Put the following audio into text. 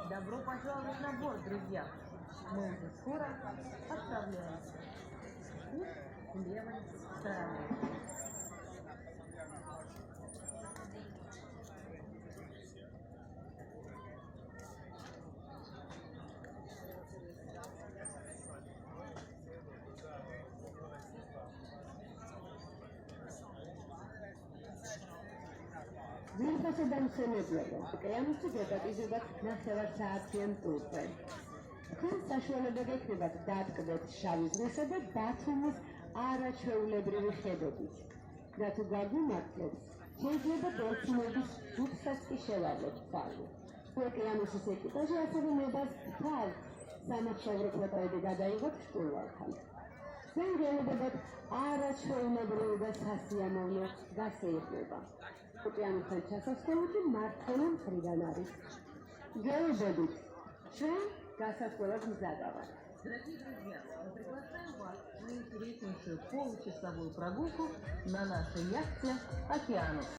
Добро пожаловать на борт, друзья. Мы уже скоро отправляемся. Курс левой стороной. ძირფასად ამხსენებლებო, ოკეანეში გადაგიზებათ ნახევარსაათიან ტურზე. თქვენ საშუალება გექნებათ დატკბეთ შავი ზღვისა და ბათუმის არაჩვეულებრივი ხედებით. და თუ გაგუმართლეთ, შეიძლება დელფინების ჯგუფსაც კი შევავლეთ თვალე. ოკეანეშის ეკიპაჟი ასევე ნებას თავს სამახსოვრო ფოტოები გადაიღოთ შტურვალთან. Sen gelebet araçoyunabırı ve sasiyamonu gaseyirleba. Okyanustan çasaskoliki martkonun friganari. Gelebet. Sen gasaskolak mzadava. Дорогие друзья, мы приглашаем вас на интереснейшую получасовую прогулку на нашей яхте «Океанус».